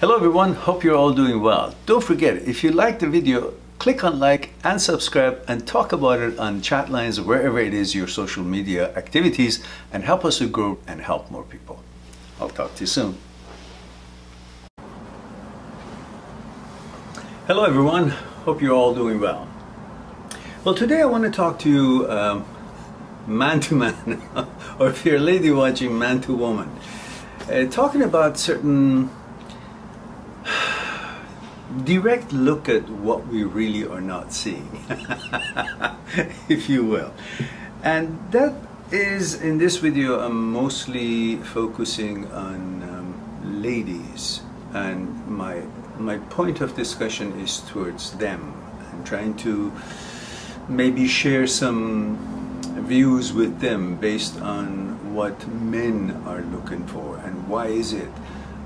Hello everyone, hope you're all doing well. Don't forget, if you like the video, click on like and subscribe and talk about it on chat lines, wherever it is your social media activities, and help us to grow and help more people. I'll talk to you soon. Hello everyone, hope you're all doing well. Well, today I want to talk to you man to man, or if you're a lady watching, man to woman, talking about certain direct look at what we really are not seeing, if you will. And that is, in this video, I'm mostly focusing on ladies, and my point of discussion is towards them. I'm trying to maybe share some views with them based on what men are looking for, and why is it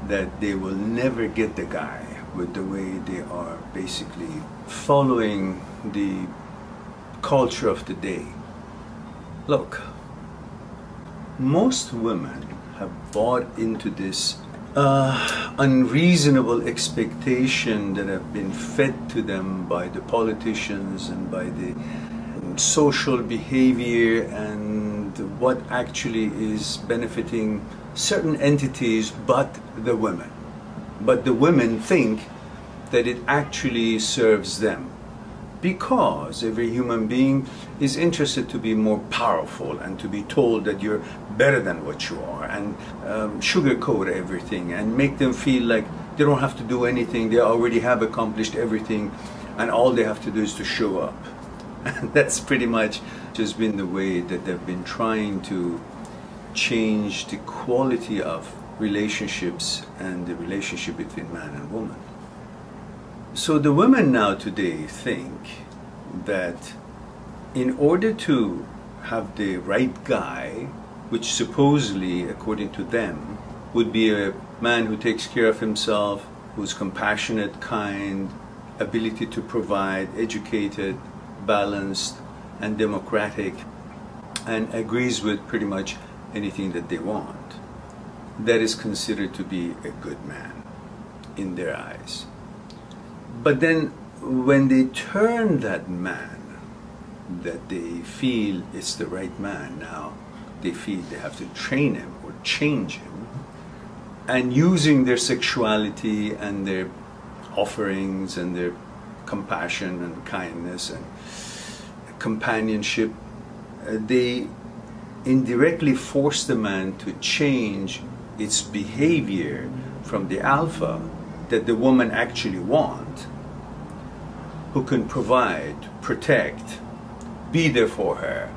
that they will never get the guy with the way they are basically following the culture of the day. Look, most women have bought into this unreasonable expectation that have been fed to them by the politicians and by the social behavior and what actually is benefiting certain entities but the women. But the women think that it actually serves them, because every human being is interested to be more powerful and to be told that you're better than what you are, and sugarcoat everything and make them feel like they don't have to do anything, they already have accomplished everything, and all they have to do is to show up. And that's pretty much just been the way that they've been trying to change the quality of relationships and the relationship between man and woman. So the women now today think that in order to have the right guy, which supposedly, according to them, would be a man who takes care of himself, who's compassionate, kind, ability to provide, educated, balanced, and democratic, and agrees with pretty much anything that they want, that is considered to be a good man in their eyes. But then when they turn that man, that they feel it's the right man, now they feel they have to train him or change him, and using their sexuality and their offerings and their compassion and kindness and companionship, they indirectly force the man to change its behavior from the alpha that the woman actually wants, who can provide, protect, be there for her,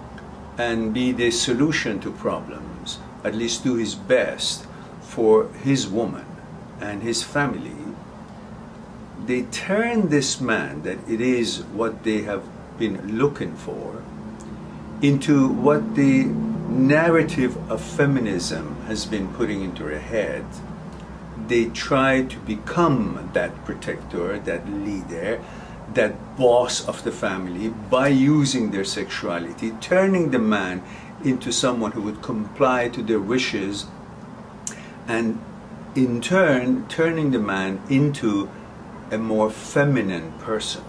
and be the solution to problems, at least do his best for his woman and his family. They turn this man, that it is what they have been looking for, into what the narrative of feminism has been putting into her head. They try to become that protector, that leader, that boss of the family by using their sexuality, turning the man into someone who would comply to their wishes, and in turn turning the man into a more feminine person.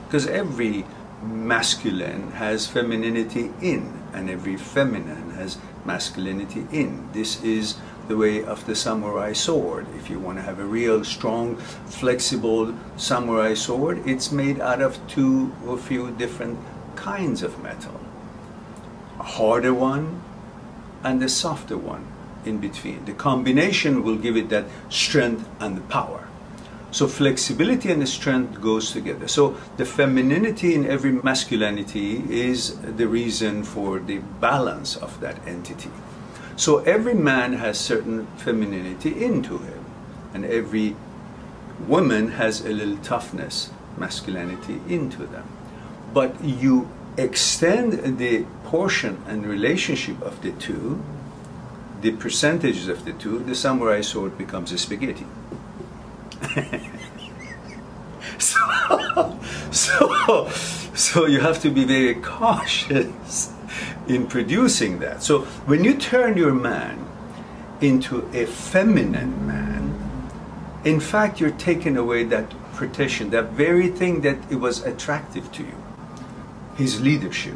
Because every masculine has femininity in, and every feminine has masculinity in. This is the way of the samurai sword. If you want to have a real strong, flexible samurai sword, it's made out of two or few different kinds of metal. A harder one and a softer one in between. The combination will give it that strength and the power. So flexibility and the strength goes together. So the femininity in every masculinity is the reason for the balance of that entity. So every man has certain femininity into him, and every woman has a little toughness, masculinity into them. But you extend the portion and relationship of the two, the percentages of the two, the samurai sword becomes a spaghetti. So you have to be very cautious in producing that. So when you turn your man into a feminine man, in fact, you're taking away that protection, that very thing that it was attractive to you. His leadership,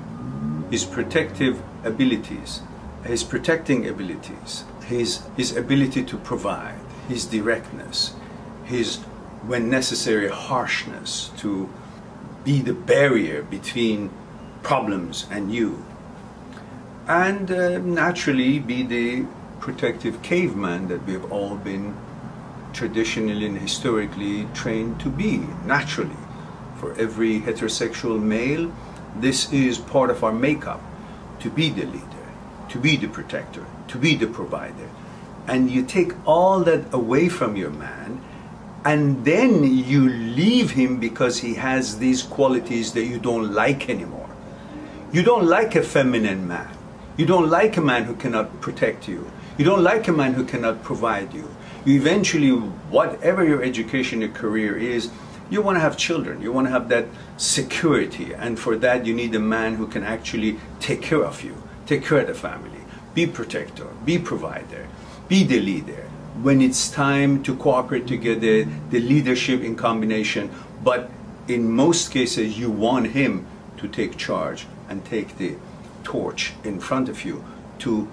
his protective abilities, his protecting abilities, his ability to provide, his directness, his, when necessary, harshness, to be the barrier between problems and you. And naturally be the protective caveman that we have all been traditionally and historically trained to be, naturally. For every heterosexual male, this is part of our makeup, to be the leader, to be the protector, to be the provider. And you take all that away from your man, and then you leave him because he has these qualities that you don't like anymore. You don't like a feminine man. You don't like a man who cannot protect you. You don't like a man who cannot provide you. You eventually, whatever your education or career is, you want to have children. You want to have that security. And for that, you need a man who can actually take care of you, take care of the family, be protector, be provider, be the leader. When it's time to cooperate together, the leadership in combination. But in most cases, you want him to take charge and take the torch in front of you to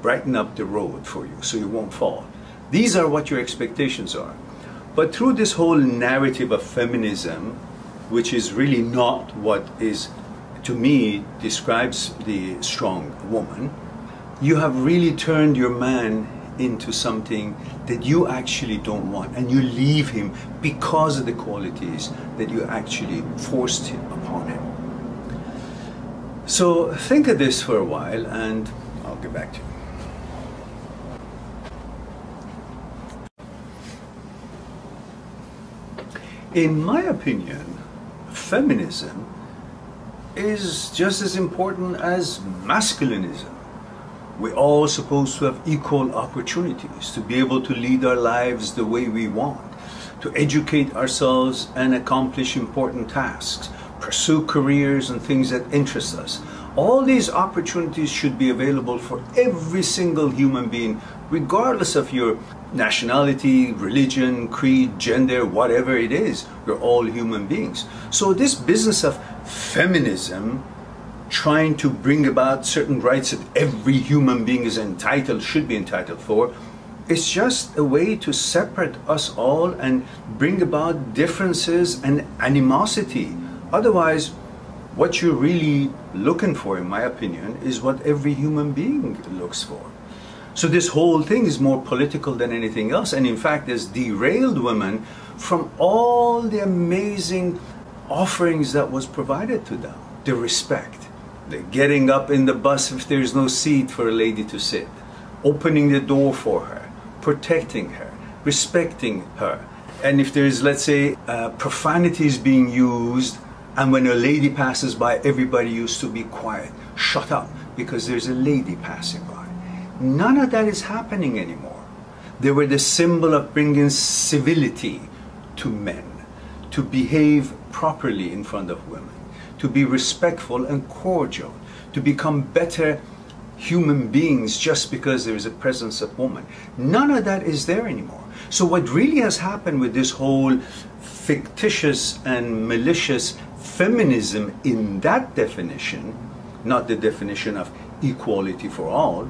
brighten up the road for you so you won't fall. These are what your expectations are. But through this whole narrative of feminism, which is really not what is, to me, describes the strong woman, you have really turned your man into something that you actually don't want, and you leave him because of the qualities that you actually forced upon him. So think of this for a while, and I'll get back to you. In my opinion, feminism is just as important as masculinism. We're all supposed to have equal opportunities to be able to lead our lives the way we want, to educate ourselves and accomplish important tasks, pursue careers and things that interest us. All these opportunities should be available for every single human being, regardless of your nationality, religion, creed, gender, whatever it is. We're all human beings. So this business of feminism, trying to bring about certain rights that every human being is entitled, should be entitled for, it's just a way to separate us all and bring about differences and animosity. Otherwise, what you're really looking for, in my opinion, is what every human being looks for. So this whole thing is more political than anything else, and in fact has derailed women from all the amazing offerings that was provided to them. The respect, the getting up in the bus if there's no seat for a lady to sit, opening the door for her, protecting her, respecting her. And if there's, let's say, profanities being used, and when a lady passes by, everybody used to be quiet, shut up, because there's a lady passing by. None of that is happening anymore. They were the symbol of bringing civility to men, to behave properly in front of women, to be respectful and cordial, to become better human beings just because there is a presence of woman. None of that is there anymore. So what really has happened with this whole fictitious and malicious feminism in that definition, not the definition of equality for all,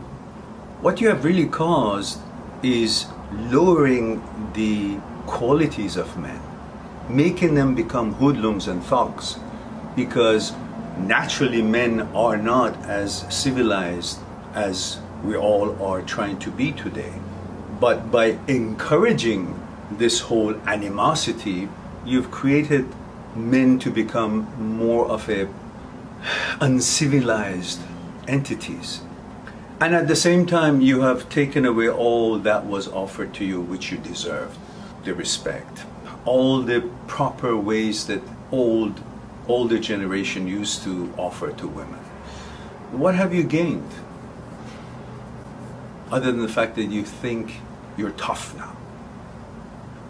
what you have really caused is lowering the qualities of men, making them become hoodlums and thugs, because naturally men are not as civilized as we all are trying to be today. But by encouraging this whole animosity, you've created men to become more of a uncivilized entities. And at the same time, you have taken away all that was offered to you, which you deserved. The respect, all the proper ways that older generation used to offer to women. What have you gained? Other than the fact that you think you're tough now.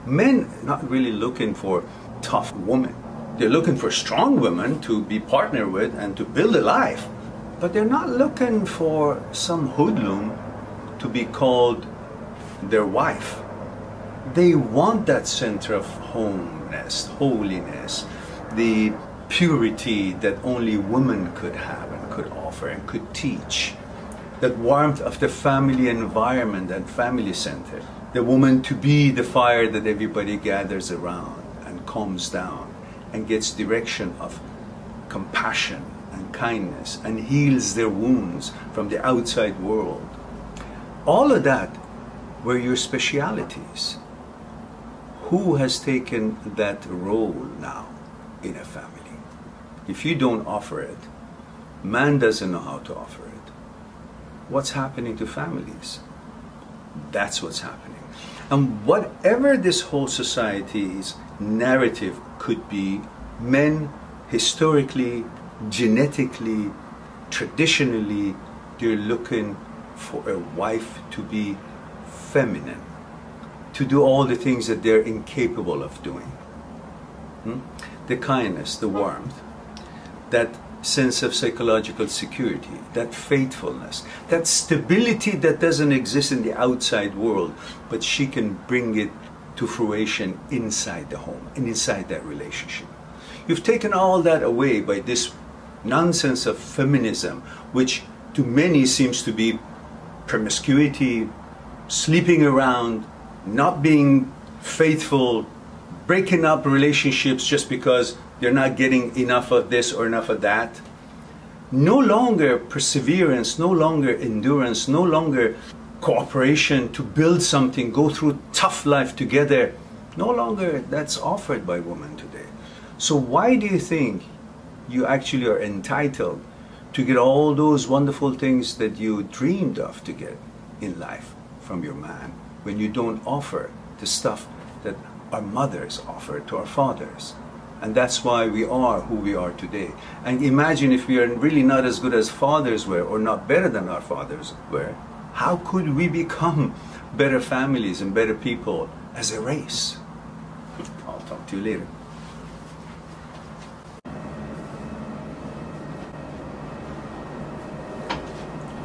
Men are not really looking for tough women. They're looking for strong women to be partnered with and to build a life. But they're not looking for some hoodlum to be called their wife. they want that center of homeness, holiness, the purity that only women could have and could offer and could teach. That warmth of the family environment and family center. The woman to be the fire that everybody gathers around and calms down and gets direction of compassion and kindness and heals their wounds from the outside world. All of that were your specialities. Who has taken that role now in a family? If you don't offer it, man doesn't know how to offer it. What's happening to families? That's what's happening. And whatever this whole society's narrative could be, men historically, genetically, traditionally, they're looking for a wife to be feminine, to do all the things that they're incapable of doing. The kindness, the warmth, that sense of psychological security, that faithfulness, that stability that doesn't exist in the outside world, but she can bring it to fruition inside the home and inside that relationship. You've taken all that away by this nonsense of feminism, which to many seems to be promiscuity, sleeping around, not being faithful, breaking up relationships just because they're not getting enough of this or enough of that. No longer perseverance, no longer endurance, no longer cooperation to build something, go through tough life together. No longer that's offered by women today. So why do you think you actually are entitled to get all those wonderful things that you dreamed of to get in life from your man when you don't offer the stuff that our mothers offered to our fathers? And that's why we are who we are today. And imagine if we are really not as good as fathers were, or not better than our fathers were, how could we become better families and better people as a race? I'll talk to you later.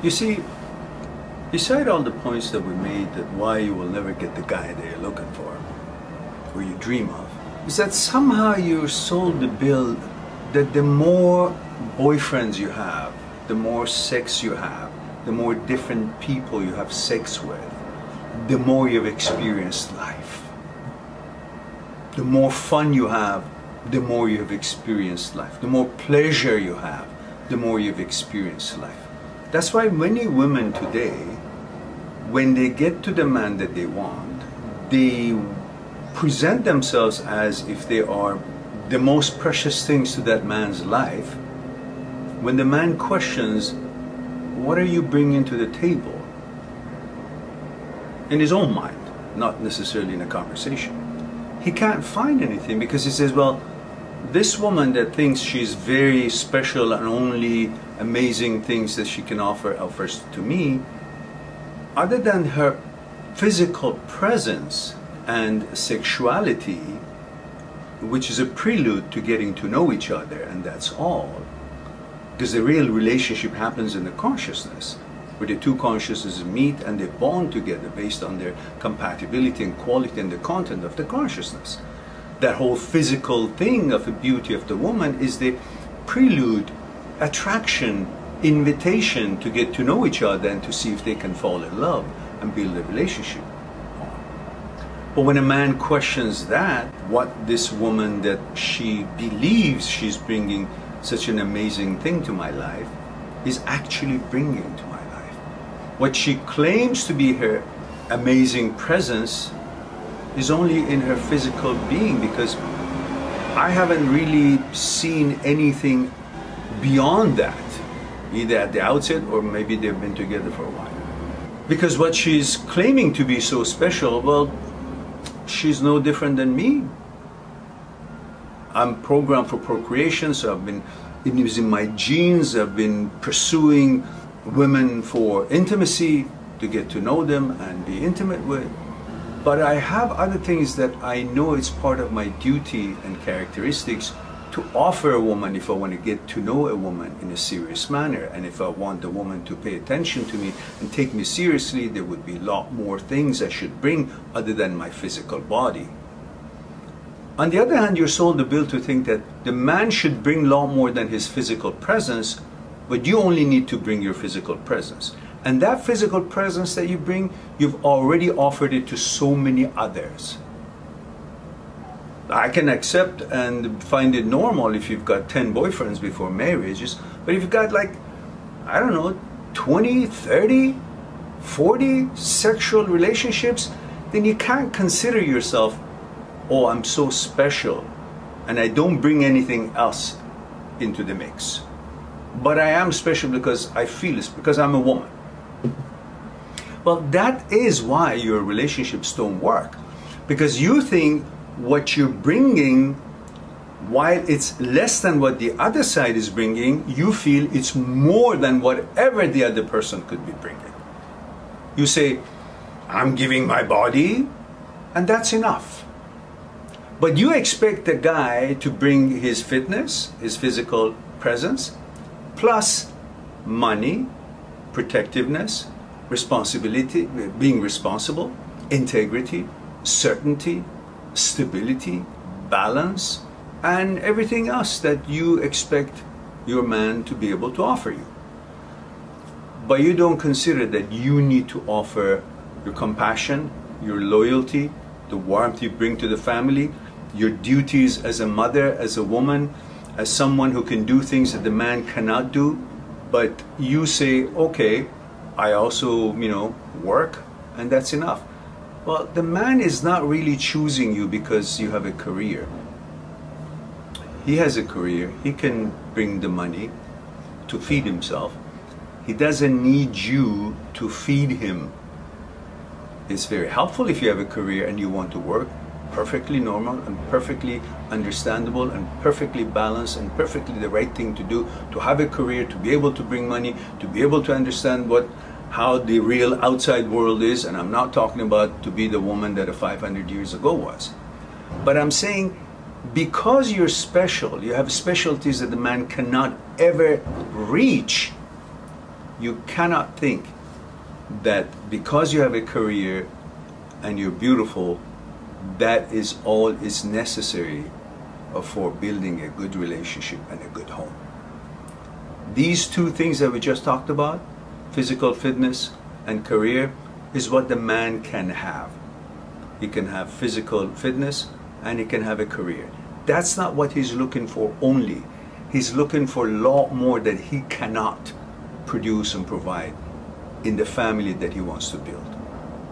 You see, beside all the points that we made that why you will never get the guy that you're looking for, or you dream of, is that somehow you're sold the bill that the more boyfriends you have, the more sex you have, the more different people you have sex with, the more you've experienced life. The more fun you have, the more you've experienced life. The more pleasure you have, the more you've experienced life. That's why many women today, when they get to the man that they want, they present themselves as if they are the most precious things to that man's life. When the man questions, what are you bringing to the table? In his own mind, not necessarily in a conversation. He can't find anything because he says, well, this woman that thinks she's very special and only amazing things that she can offer offers to me, other than her physical presence and sexuality, which is a prelude to getting to know each other, and that's all. Because the real relationship happens in the consciousness, where the two consciousnesses meet and they bond together based on their compatibility and quality and the content of the consciousness. That whole physical thing of the beauty of the woman is the prelude, attraction, invitation to get to know each other and to see if they can fall in love and build a relationship. But when a man questions that, what this woman that she believes she's bringing such an amazing thing to my life is actually bringing to my life. What she claims to be her amazing presence is only in her physical being, because I haven't really seen anything beyond that, either at the outset or maybe they've been together for a while. Because what she's claiming to be so special, well, she's no different than me. I'm programmed for procreation, so it was in my genes. I've been pursuing women for intimacy, to get to know them and be intimate with. But I have other things that I know it's part of my duty and characteristics to offer a woman, if I want to get to know a woman in a serious manner, and if I want the woman to pay attention to me and take me seriously, there would be a lot more things I should bring other than my physical body. On the other hand, you're sold the bill to think that the man should bring a lot more than his physical presence, but you only need to bring your physical presence. And that physical presence that you bring, you've already offered it to so many others. I can accept and find it normal if you've got 10 boyfriends before marriage, but if you've got like, I don't know, 20, 30, 40 sexual relationships, then you can't consider yourself, oh, I'm so special and I don't bring anything else into the mix. But I am special because I feel it, because I'm a woman. Well, that is why your relationships don't work, because you think what you're bringing, while it's less than what the other side is bringing, you feel it's more than whatever the other person could be bringing. You say, I'm giving my body, and that's enough. But you expect the guy to bring his fitness, his physical presence, plus money, protectiveness, responsibility, being responsible, integrity, certainty, stability, balance, and everything else that you expect your man to be able to offer you. But you don't consider that you need to offer your compassion, your loyalty, the warmth you bring to the family, your duties as a mother, as a woman, as someone who can do things that the man cannot do. But you say, okay, I also, work, and that's enough. Well, the man is not really choosing you because you have a career. He has a career. He can bring the money to feed himself. He doesn't need you to feed him. It's very helpful if you have a career and you want to work. Perfectly normal and perfectly understandable and perfectly balanced and perfectly the right thing to do, to have a career, to be able to bring money, to be able to understand how the real outside world is. And I'm not talking about to be the woman that 500 years ago was. But I'm saying, because you're special, you have specialties that the man cannot ever reach, you cannot think that because you have a career and you're beautiful, that is all is necessary for building a good relationship and a good home. These two things that we just talked about, physical fitness and career, is what the man can have. He can have physical fitness and he can have a career. That's not what he's looking for only. He's looking for a lot more that he cannot produce and provide in the family that he wants to build.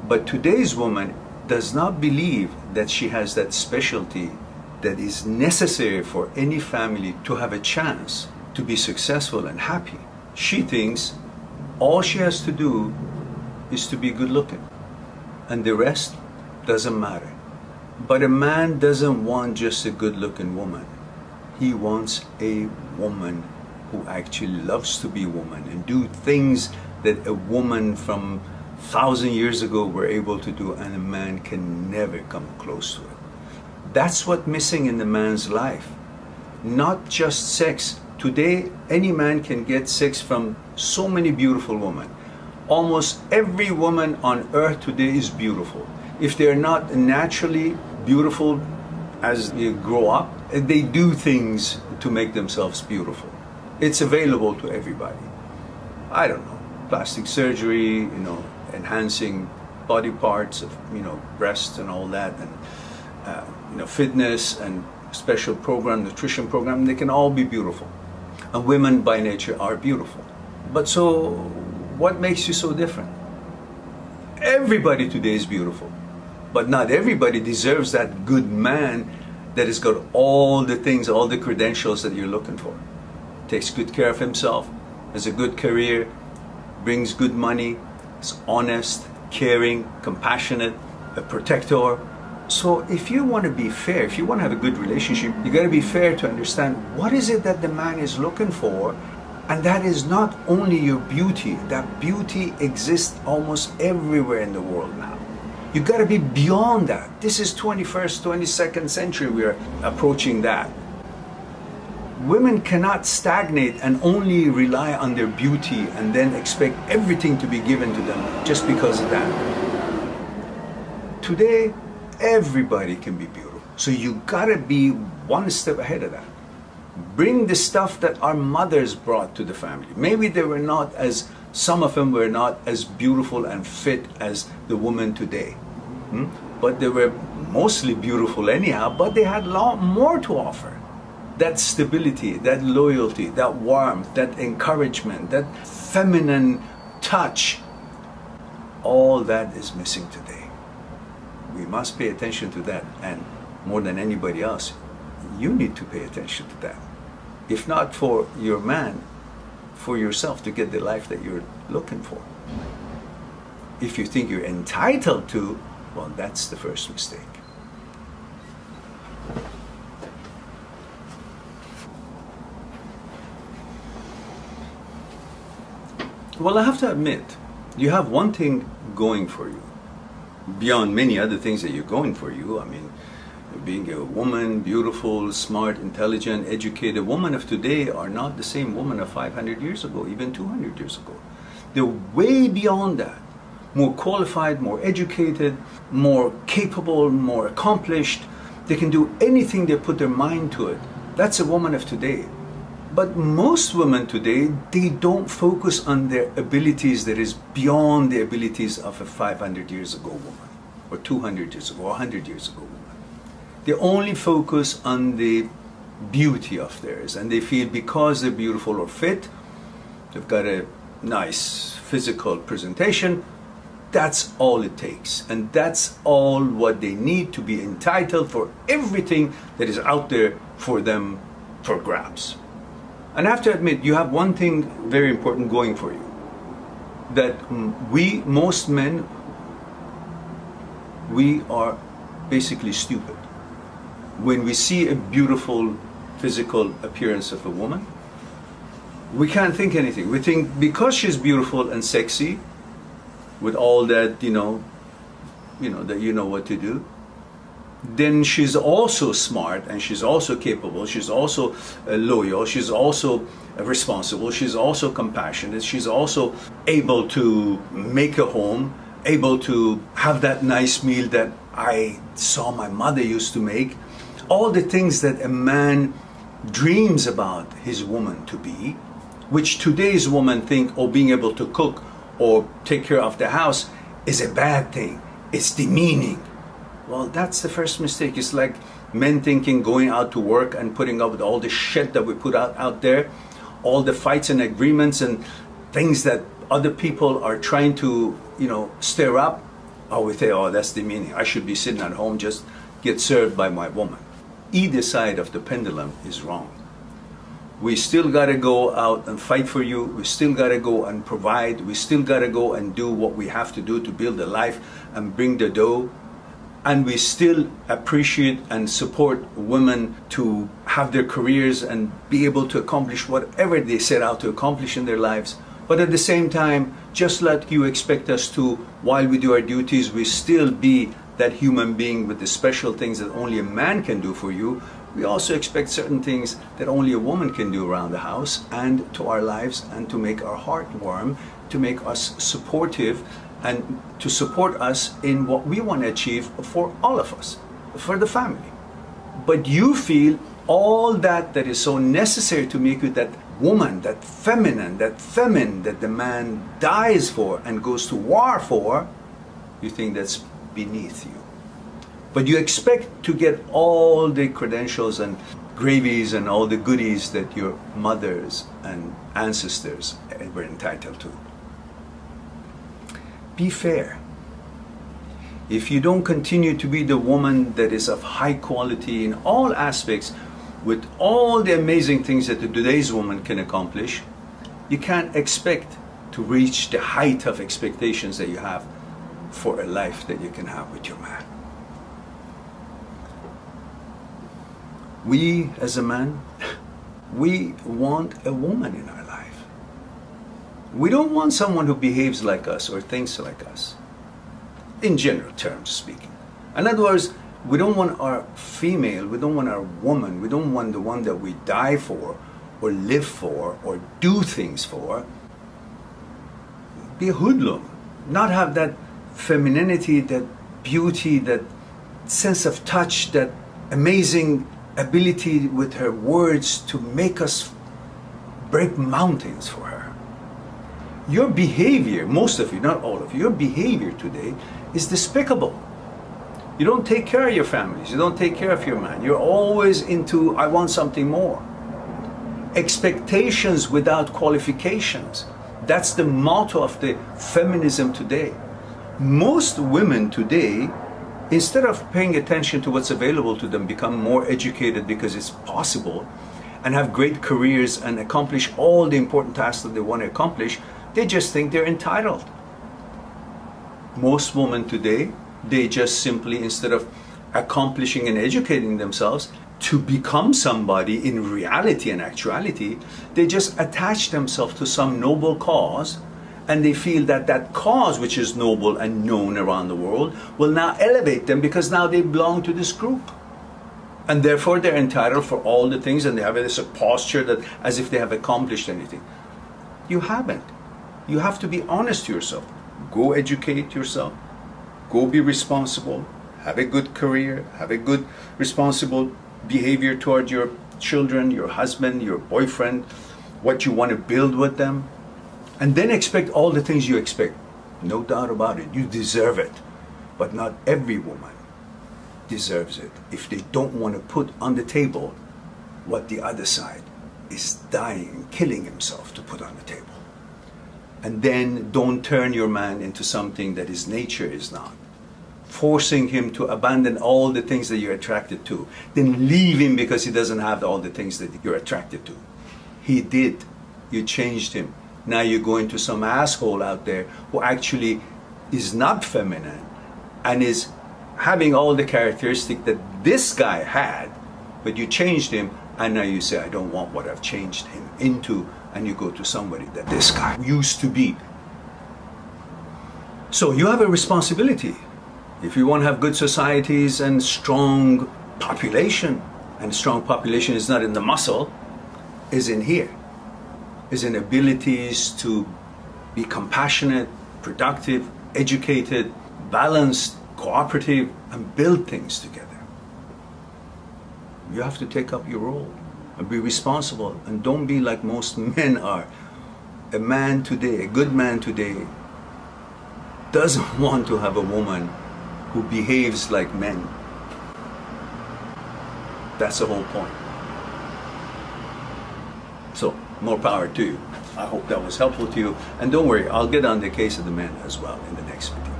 But today's woman does not believe that she has that specialty that is necessary for any family to have a chance to be successful and happy. She thinks all she has to do is to be good looking, and the rest doesn't matter. But a man doesn't want just a good looking woman. He wants a woman who actually loves to be a woman and do things that a woman from 1,000 years ago were able to do, and a man can never come close to it. That's what's missing in the man's life. Not just sex. Today, any man can get sex from so many beautiful women. Almost every woman on earth today is beautiful. If they're not naturally beautiful as they grow up, they do things to make themselves beautiful. It's available to everybody. I don't know, plastic surgery, enhancing body parts of, breasts and all that, and fitness and special program, nutrition program, they can all be beautiful. And women by nature are beautiful. But so, what makes you so different? Everybody today is beautiful, but not everybody deserves that good man that has got all the things, all the credentials that you're looking for. Takes good care of himself, has a good career, brings good money, is honest, caring, compassionate, a protector. So if you want to be fair, if you want to have a good relationship, you got to be fair to understand what is it that the man is looking for. And that is not only your beauty. That beauty exists almost everywhere in the world now. You got to be beyond that. This is 21st, 22nd century. We are approaching that. Women cannot stagnate and only rely on their beauty and then expect everything to be given to them just because of that. Today, everybody can be beautiful. So you gotta be one step ahead of that. Bring the stuff that our mothers brought to the family. Maybe they were not as, some of them were not as beautiful and fit as the women today. But they were mostly beautiful anyhow, but they had a lot more to offer. That stability, that loyalty, that warmth, that encouragement, that feminine touch, all that is missing today. We must pay attention to that, and more than anybody else, you need to pay attention to that. If not for your man, for yourself, to get the life that you're looking for. If you think you're entitled to, well, that's the first mistake. Well, I have to admit, you have one thing going for you, beyond many other things that you're going for you. I mean, being a woman, beautiful, smart, intelligent, educated. Women of today are not the same women of 500 years ago, even 200 years ago. They're way beyond that. More qualified, more educated, more capable, more accomplished. They can do anything they put their mind to it. That's a woman of today. But most women today, they don't focus on their abilities that is beyond the abilities of a 500 years ago woman, or 200 years ago, or 100 years ago woman. They only focus on the beauty of theirs, and they feel because they're beautiful or fit, they've got a nice physical presentation, that's all it takes. And that's all what they need to be entitled for everything that is out there for them for grabs. And I have to admit, you have one thing very important going for you. That we, most men, we are basically stupid. When we see a beautiful physical appearance of a woman, we can't think anything. We think because she's beautiful and sexy, with all that, that you know what to do, then she's also smart, and she's also capable, she's also loyal, she's also responsible, she's also compassionate, she's also able to make a home, able to have that nice meal that I saw my mother used to make. All the things that a man dreams about his woman to be, which today's women think, being able to cook or take care of the house is a bad thing, it's demeaning. Well, that's the first mistake. It's like men thinking going out to work and putting up with all the shit that we put out there, all the fights and agreements and things that other people are trying to, stir up. We say, that's demeaning. I should be sitting at home, just get served by my woman. Either side of the pendulum is wrong. We still got to go out and fight for you. We still got to go and provide. We still got to go and do what we have to do to build a life and bring the dough. And we still appreciate and support women to have their careers and be able to accomplish whatever they set out to accomplish in their lives. But at the same time, just like you expect us to, while we do our duties, we still be that human being with the special things that only a man can do for you. We also expect certain things that only a woman can do around the house and to our lives, and to make our heart warm, to make us supportive, and to support us in what we want to achieve for all of us, for the family. But you feel all that is so necessary to make you that woman, that feminine that the man dies for and goes to war for, you think that's beneath you. But you expect to get all the credentials and gravies and all the goodies that your mothers and ancestors were entitled to. Be fair. If you don't continue to be the woman that is of high quality in all aspects, with all the amazing things that today's woman can accomplish, you can't expect to reach the height of expectations that you have for a life that you can have with your man. We, as a man, we want a woman in our life. We don't want someone who behaves like us or thinks like us, in general terms speaking. In other words, We don't want our female, we don't want our woman, we don't want the one that we die for or live for or do things for, be a hoodlum, not have that femininity, that beauty, that sense of touch, that amazing ability with her words to make us break mountains for her. Your behavior, most of you, not all of you, your behavior today is despicable. You don't take care of your families, you don't take care of your man. You're always into, I want something more. Expectations without qualifications. That's the motto of the feminism today. Most women today, instead of paying attention to what's available to them, become more educated because it's possible, and have great careers and accomplish all the important tasks that they want to accomplish, they just think they're entitled. Most women today, they just simply, instead of accomplishing and educating themselves to become somebody in reality and actuality, they just attach themselves to some noble cause, and they feel that that cause, which is noble and known around the world, will now elevate them because now they belong to this group. And therefore they're entitled for all the things, and they have this posture that as if they have accomplished anything. You haven't. You have to be honest to yourself. Go educate yourself. Go be responsible. Have a good career. Have a good responsible behavior toward your children, your husband, your boyfriend, what you want to build with them. And then expect all the things you expect. No doubt about it. You deserve it. But not every woman deserves it if they don't want to put on the table what the other side is dying, killing himself to put on the table. And then don't turn your man into something that his nature is not. Forcing him to abandon all the things that you're attracted to. Then leave him because he doesn't have all the things that you're attracted to. He did. You changed him. Now you're going to some asshole out there who actually is not feminine and is having all the characteristics that this guy had, but you changed him, and now you say, I don't want what I've changed him into, and you go to somebody that this guy used to be. So you have a responsibility. If you want to have good societies and strong population, and strong population is not in the muscle, is in here, is in abilities to be compassionate, productive, educated, balanced, cooperative, and build things together. You have to take up your role and be responsible, and don't be like most men are. A man today, a good man today, doesn't want to have a woman who behaves like men. That's the whole point. So, more power to you. I hope that was helpful to you. And don't worry, I'll get on the case of the men as well in the next video.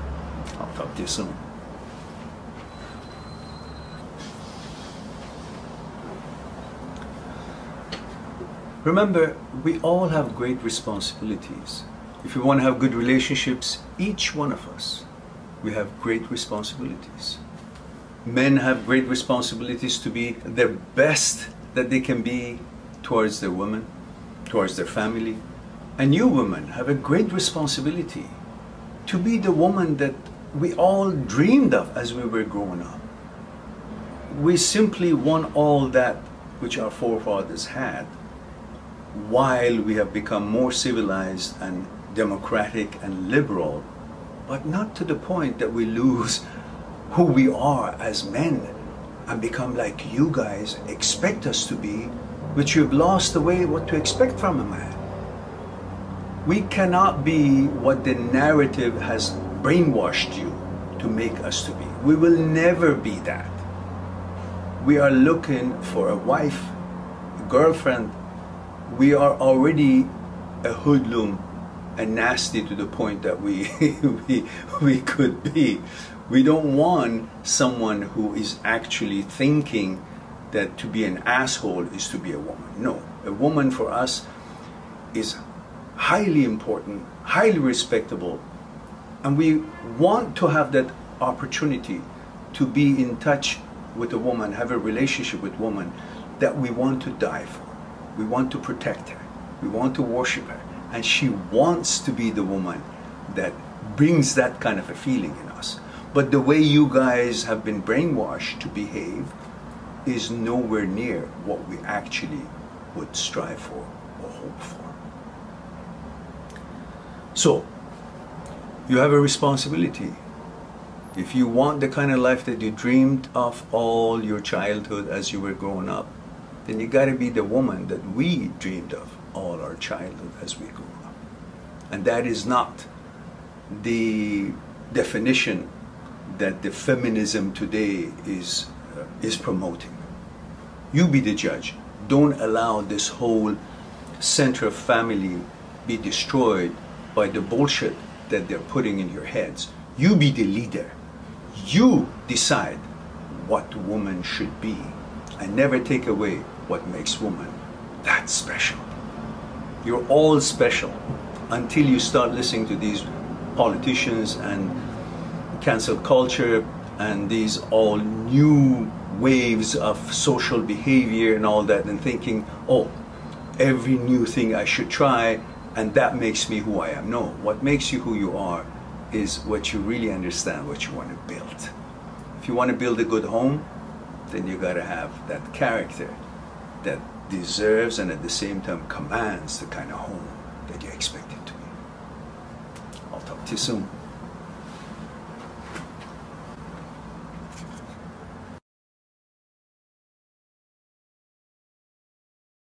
I'll talk to you soon. Remember, we all have great responsibilities. If we want to have good relationships, each one of us, we have great responsibilities. Men have great responsibilities to be their best that they can be towards their women, towards their family. And you women have a great responsibility to be the woman that we all dreamed of as we were growing up. We simply want all that which our forefathers had, while we have become more civilized and democratic and liberal, but not to the point that we lose who we are as men and become like you guys expect us to be, which you've lost the way what to expect from a man. We cannot be what the narrative has brainwashed you to make us to be. We will never be that. We are looking for a wife, a girlfriend. We are already a hoodlum and nasty to the point that we could be. We don't want someone who is actually thinking that to be an asshole is to be a woman. No, a woman for us is highly important, highly respectable, and we want to have that opportunity to be in touch with a woman, have a relationship with a woman that we want to die for. We want to protect her. We want to worship her. And she wants to be the woman that brings that kind of a feeling in us. But the way you guys have been brainwashed to behave is nowhere near what we actually would strive for or hope for. So, you have a responsibility. If you want the kind of life that you dreamed of all your childhood as you were growing up, then you got to be the woman that we dreamed of all our childhood as we grew up. And that is not the definition that the feminism today is promoting. You be the judge. Don't allow this whole center of family be destroyed by the bullshit that they're putting in your heads. You be the leader. You decide what woman should be, and never take away what makes woman that special. You're all special until you start listening to these politicians and cancel culture and these all new waves of social behavior and all that, and thinking, oh, every new thing I should try, and that makes me who I am. No, what makes you who you are is what you really understand, what you want to build. If you want to build a good home, then you got to have that character that deserves and at the same time commands the kind of home that you expect it to be. I'll talk to you soon.